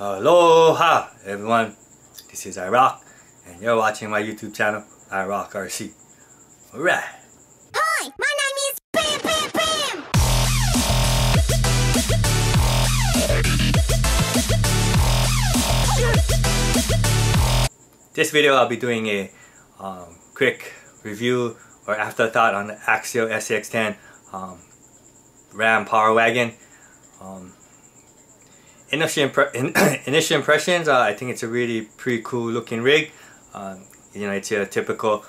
Aloha everyone, this is iROCK and you're watching my YouTube channel, iROCK RC. Alright! Hi, my name is Bam Bam Bam! This video I'll be doing a quick review or afterthought on the Axial Scx10 Ram Power Wagon. Initial impressions, I think it's a really pretty cool looking rig. You know, it's a typical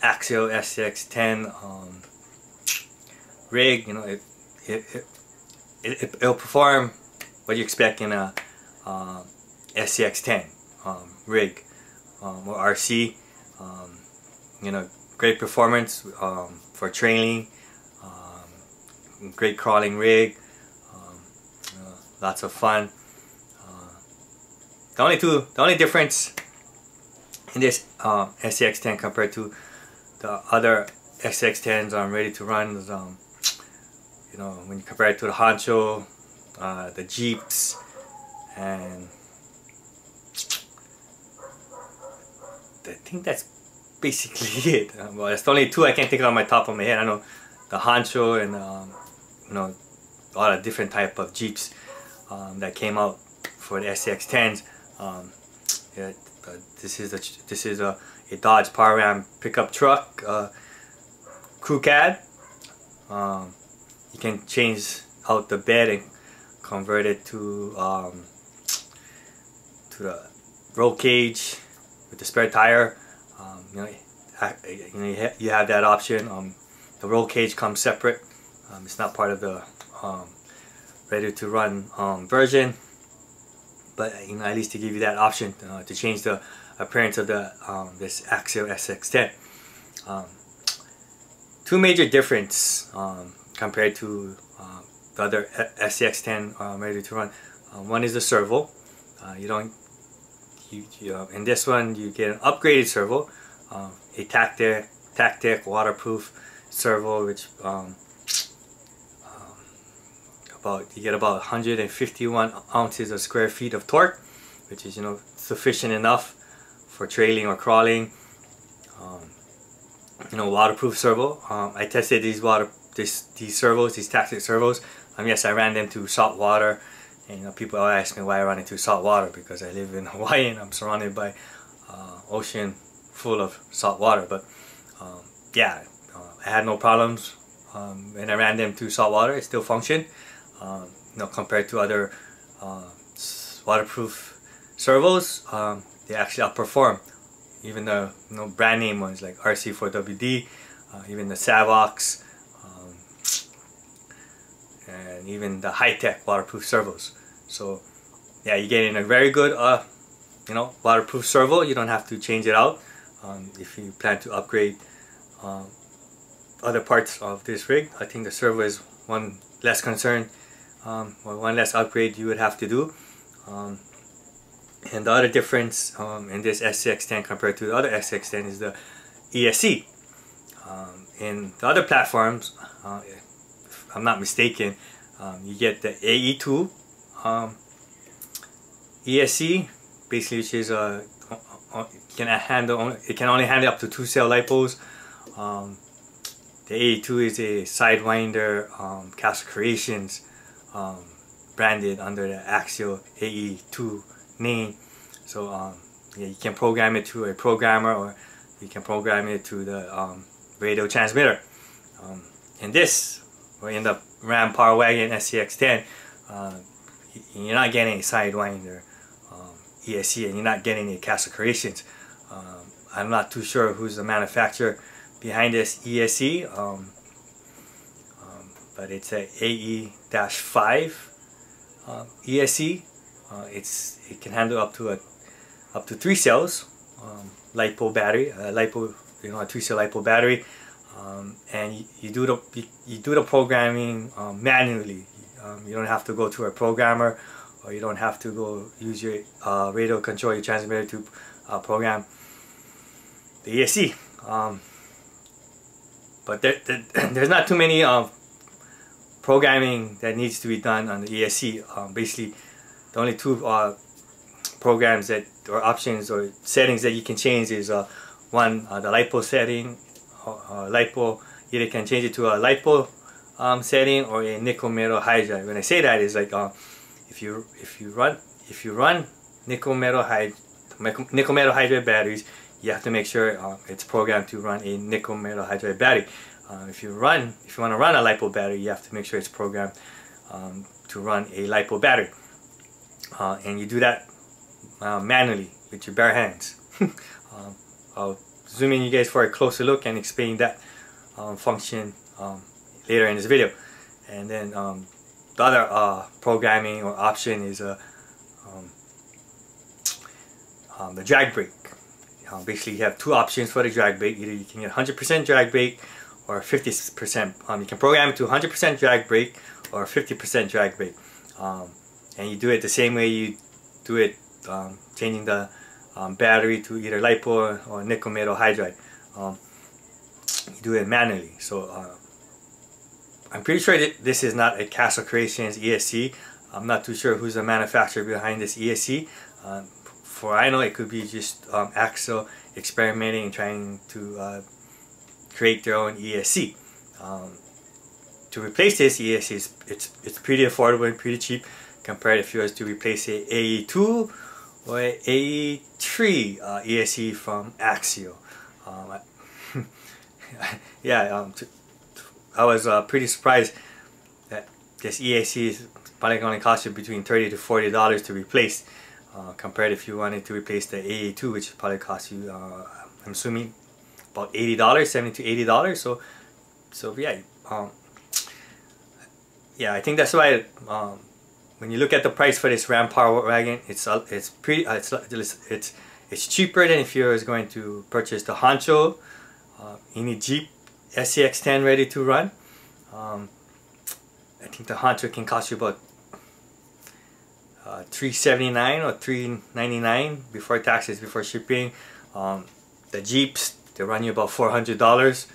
Axial Scx10 rig. You know, it'll perform what you expect in a Scx10 rig or RC. You know, great performance for trailing, great crawling rig. Lots of fun. The only difference in this Scx10 compared to the other Scx10s ready to run is, you know, when you compare it to the Honcho, the Jeeps, and I think that's basically it. Well, it's the only two I can think of on my top of my head. I know the Honcho and you know, a lot of different type of Jeeps that came out for the Scx10s. Yeah, this is a Dodge Power Ram pickup truck, crew cab. You can change out the bed and convert it to the roll cage with the spare tire. You know, you have that option. The roll cage comes separate. It's not part of the ready to run version, but you know, at least to give you that option to change the appearance of the this Axial Scx10. Two major difference compared to the other Scx10 ready to run. One is the servo. In this one you get an upgraded servo, a tactic waterproof servo, which you get about 151 ounces of square feet of torque, which is, you know, sufficient enough for trailing or crawling. You know, waterproof servo. I tested these servos, these tactic servos. Yes, I ran them through salt water, and you know, people ask me why I run it through salt water, because I live in Hawaii and I'm surrounded by ocean full of salt water. But yeah, I had no problems when I ran them through salt water. It still functioned. You know, compared to other waterproof servos, they actually outperform even the, you know, brand name ones like RC4WD, even the Savox, and even the high-tech waterproof servos. So yeah, you're getting a very good you know, waterproof servo. You don't have to change it out if you plan to upgrade other parts of this rig. I think the servo is one less concern, or one less upgrade you would have to do. And the other difference in this Scx10 compared to the other Scx10 is the ESC. In the other platforms, if I'm not mistaken, you get the AE2 ESC, basically, which is it can only handle up to 2 cell lipos. The AE2 is a Sidewinder Castle Creations branded under the Axial AE2 name. So yeah, you can program it to a programmer, or you can program it to the radio transmitter. In this, or in the Ram Power Wagon Scx10, you're not getting a Sidewinder ESC, and you're not getting a Castle Creations. I'm not too sure who's the manufacturer behind this ESC, but it's a AE-5 ESC. It can handle up to 3 cells, LiPo battery, you know, a 3-cell LiPo battery, and you do the programming manually. You don't have to go to a programmer, or you don't have to go use your radio control your transmitter to program the ESC. But there's not too many programming that needs to be done on the ESC. Basically, the only two programs that, or options or settings that you can change is one, the LiPo setting. LiPo, either can change it to a LiPo setting or a nickel metal hydride. When I say that, is like if you run nickel metal hydride batteries, you have to make sure it's programmed to run a nickel metal hydride battery. If you want to run a LiPo battery, you have to make sure it's programmed to run a LiPo battery, and you do that manually with your bare hands. I'll zoom in you guys for a closer look and explain that function later in this video. And then the other programming or option is the drag brake. Basically, you have two options for the drag brake. Either you can get 100% drag brake or 50%. You can program it to 100% drag brake or 50% drag brake, and you do it the same way you do it changing the battery to either LiPo or nickel metal hydride. You do it manually. So I'm pretty sure that this is not a Castle Creations ESC. I'm not too sure who's the manufacturer behind this ESC. For I know, it could be just Axial experimenting and trying to create their own ESC. To replace this ESC, it's pretty affordable and pretty cheap compared if you was to replace a AE2 or a AE3 ESC from Axial. Yeah, I was pretty surprised that this ESC is probably going to cost you between $30 to $40 to replace, compared if you wanted to replace the AE2, which probably cost you, I'm assuming, about $80, $70 to $80. So yeah, yeah, I think that's why when you look at the price for this Ram Power Wagon, it's cheaper than if you was going to purchase the Honcho, any Jeep SCX10 ready to run. I think the Honcho can cost you about $379 or $399 before taxes, before shipping. The Jeeps, they run you about $400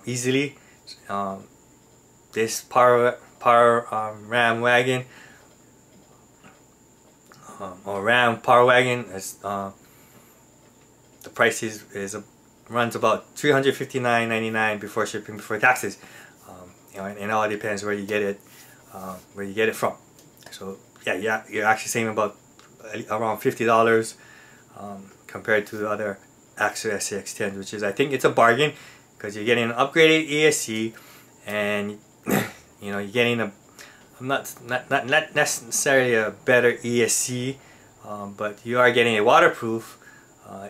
easily. This Power Ram Wagon or Ram Power Wagon is the price runs about $359.99 before shipping, before taxes. You know, and it all depends where you get it from. So yeah, you're actually saving about around $50 compared to the other Axial Scx10, which is, I think it's a bargain, because you're getting an upgraded ESC, and you know, you're getting not necessarily a better ESC, but you are getting a waterproof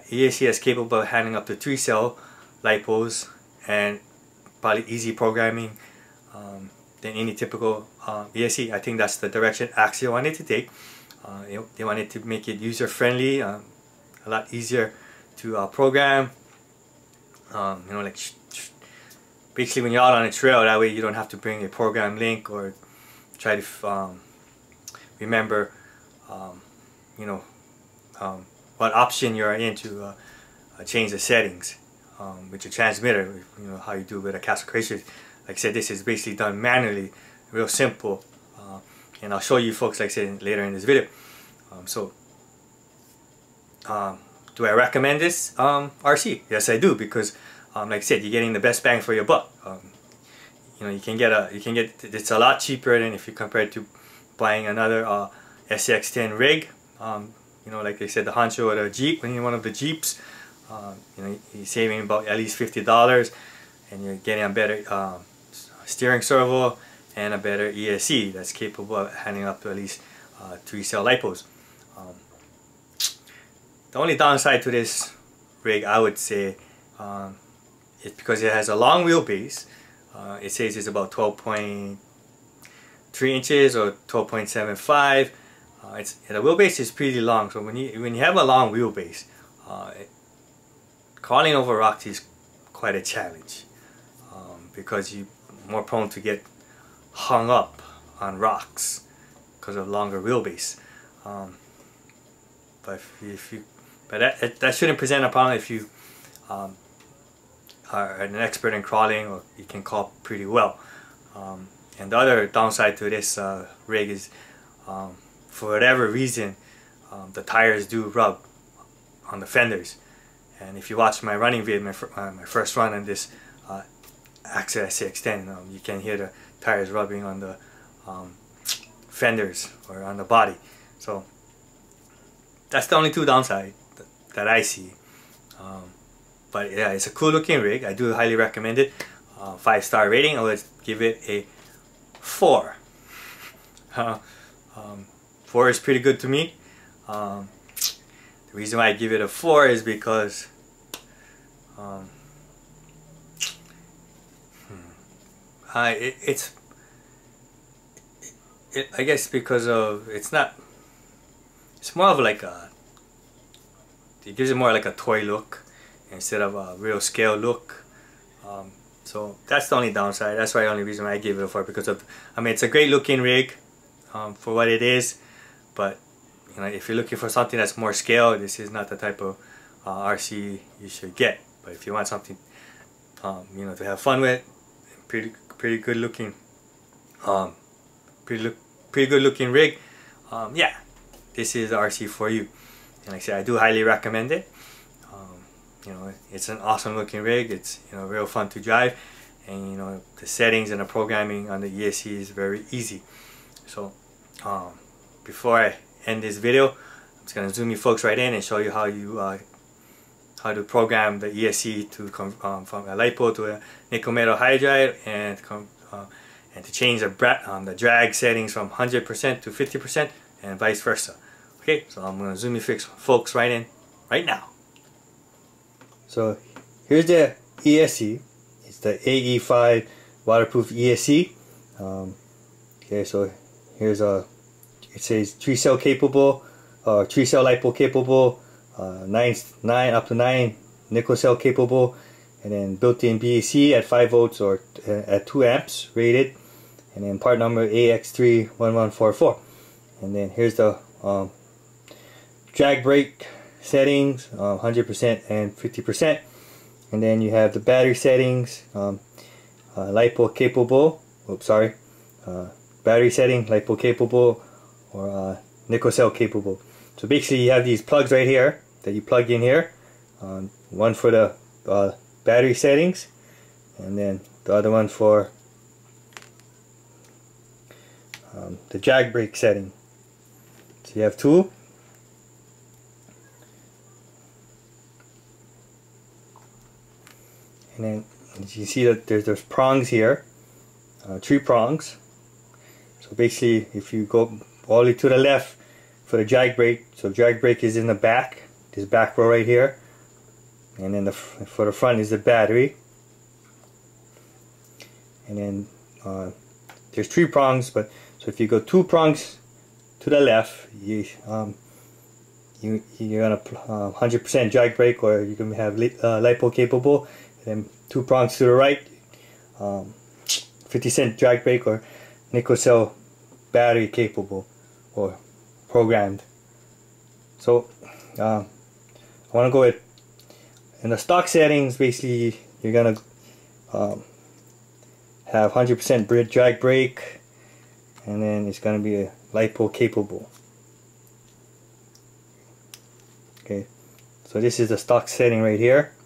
ESC that's capable of handling up to 3-cell LiPos and probably easy programming than any typical ESC. I think that's the direction Axial wanted to take. They wanted to make it user-friendly, a lot easier to program. You know, like basically when you're out on a trail, that way you don't have to bring a program link or try to remember you know, what option you're in to change the settings with your transmitter. You know how you do with a Castle Creations. Like I said, this is basically done manually, real simple, and I'll show you folks, like I said, later in this video. Do I recommend this RC? Yes, I do, because like I said, you're getting the best bang for your buck. You know, it's a lot cheaper than if you compare it to buying another SCX10 rig. You know, like I said, the Honcho or the Jeep, when you're one of the Jeeps, you know, you're saving about at least $50, and you're getting a better steering servo and a better ESC that's capable of handling up to at least 3-cell LiPos. The only downside to this rig, I would say, is because it has a long wheelbase. It says it's about 12.3 inches or 12.75. The wheelbase is pretty long, so when you have a long wheelbase, crawling over rocks is quite a challenge, because you're more prone to get hung up on rocks because of longer wheelbase. But that shouldn't present a problem if you are an expert in crawling, or you can crawl pretty well. And the other downside to this rig is, for whatever reason, the tires do rub on the fenders. And if you watch my running video, my first run on this Axial Scx10, you can hear the tires rubbing on the fenders or on the body. So that's the only two downside that I see. But yeah, it's a cool looking rig. I do highly recommend it. 5-star rating. I would give it a 4. 4 is pretty good to me. The reason why I give it a 4 is because I guess because of it's more of like it gives it more like a toy look instead of a real scale look. So that's the only downside. That's why the only reason why I give it a 4, because of, I mean, it's a great looking rig for what it is, but you know, if you're looking for something that's more scale, this is not the type of RC you should get. But if you want something you know, to have fun with, pretty good looking pretty good looking rig, yeah, this is the RC for you. And like I said, I do highly recommend it. You know, it's an awesome looking rig. It's, you know, real fun to drive, and you know, the settings and the programming on the ESC is very easy. So before I end this video, I'm just gonna zoom you folks right in and show you how to program the ESC to come from a LiPo to a nickel metal hydride, and to change the drag settings from 100% to 50%, and vice versa. Okay, so I'm gonna zoom you folks right in right now. So here's the ESC. It's the AE5 waterproof ESC. Okay, so here's it says 3-cell capable, 3-cell LiPo capable, 9 up to 9 nickel cell capable, and then built-in BAC at 5 volts or at 2 amps rated, and then part number AX31144. And then here's the drag brake settings, 100% and 50%, and then you have the battery settings, LiPo capable, battery setting, LiPo capable, or nickel cell capable. So basically you have these plugs right here that you plug in here, one for the battery settings, and then the other one for the drag brake setting. So you have two. And then you see that there's prongs here, 3 prongs. So basically, if you go all the way to the left for the drag brake, so drag brake is in the back, this back row right here, and then for the front is the battery. And then there's 3 prongs, but so if you go 2 prongs to the left, you're gonna 100% drag brake, or you can have LiPo capable. And then 2 prongs to the right, 50% drag brake or nickel cell battery capable or programmed. So I want to go with, in the stock settings, basically you're gonna have 100% drag brake, and then it's gonna be a LiPo capable. Okay, so this is the stock setting right here.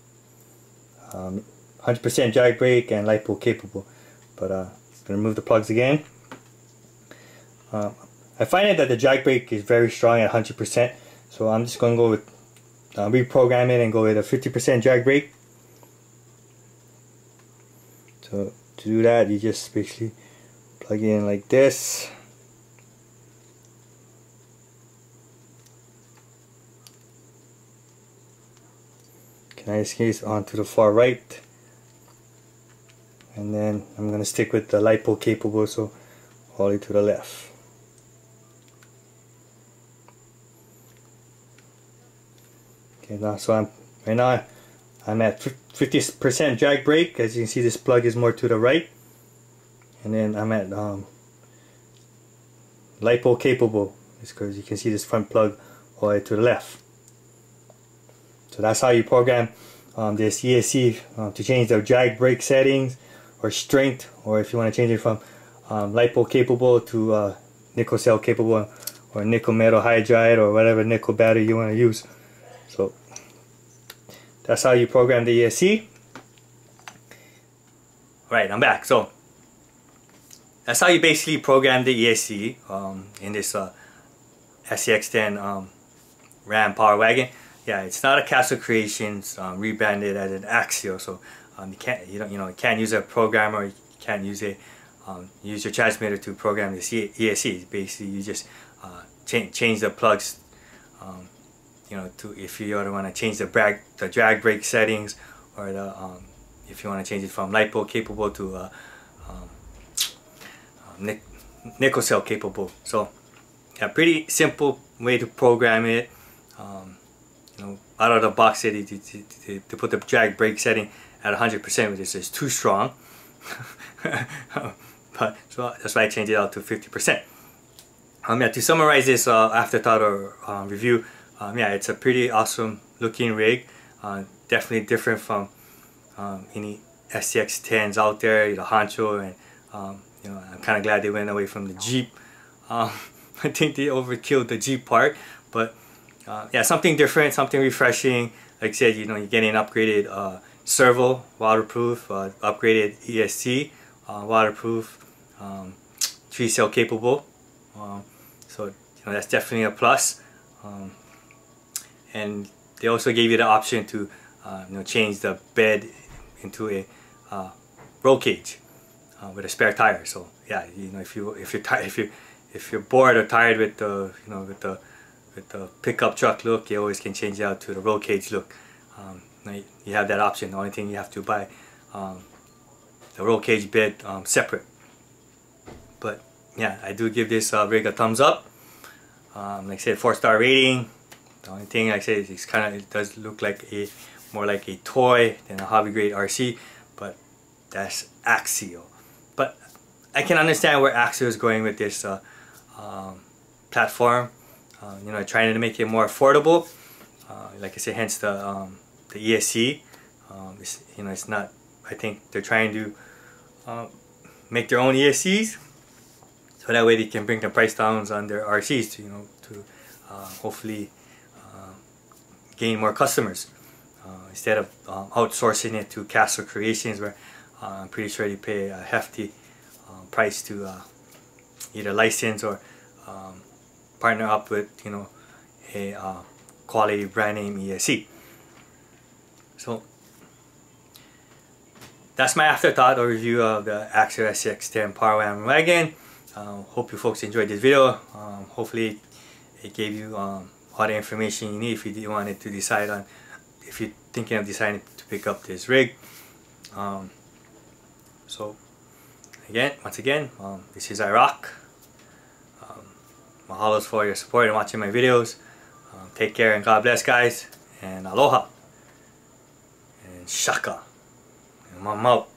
100% drag brake and LiPo capable. But I'm going to remove the plugs again. I find it that the drag brake is very strong at 100%, so I'm just going to go with reprogram it and go with a 50% drag brake. So to do that, you just basically plug it in like this. In this case, onto the far right, and then I'm going to stick with the LiPo capable, so all the way to the left. Okay, now so right now I'm at 50% drag brake. As you can see, this plug is more to the right, and then I'm at LiPo capable, because you can see this front plug all the way to the left. So that's how you program this ESC to change the drag brake settings or strength, or if you want to change it from LiPo capable to nickel cell capable or nickel metal hydride or whatever nickel battery you want to use. So that's how you program the ESC. Right, I'm back. So that's how you basically program the ESC in this SCX10 Ram Power Wagon. Yeah, it's not a Castle Creations rebranded as an Axial, so you can't use a programmer. You can't use use your transmitter to program the ESC. Basically, you just change the plugs. To if you want to change the drag brake settings, or if you want to change it from LiPo capable to nickel cell capable. So yeah, pretty simple way to program it. Out of the box, to put the drag brake setting at 100%, which is too strong. But so that's why I changed it out to 50%. Yeah, to summarize this afterthought or review, yeah, it's a pretty awesome looking rig. Definitely different from any SCX10s out there, the Honcho, and I'm kind of glad they went away from the Jeep. I think they overkilled the Jeep part, but yeah, something different, something refreshing. Like I said, you're getting an upgraded servo, waterproof, upgraded ESC, waterproof, 3-cell capable. So that's definitely a plus. And they also gave you the option to change the bed into a roll cage with a spare tire. So yeah, if you're bored or tired with the with the pickup truck look, you always can change it out to the roll cage look. You have that option. The only thing you have to buy the roll cage bed separate. But yeah, I do give this rig a thumbs up. Like I said, 4-star rating. The only thing I say is it does look like more like a toy than a hobby grade RC, but that's Axial. But I can understand where Axial is going with this platform. Trying to make it more affordable. Like I said, hence the ESC. It's not. I think they're trying to make their own ESCs, so that way they can bring the price downs on their RCs to hopefully gain more customers instead of outsourcing it to Castle Creations, where I'm pretty sure they pay a hefty price to either license or partner up with a quality brand name ESC. So that's my afterthought or review of the Axial SCX10 Power Wagon. Hope you folks enjoyed this video. Hopefully it gave you all the information you need if you wanted to decide on, if you're thinking of deciding to pick up this rig. So once again, this is iROCK. Mahalos for your support and watching my videos. Take care and God bless, guys, and aloha and shaka, and I'm out.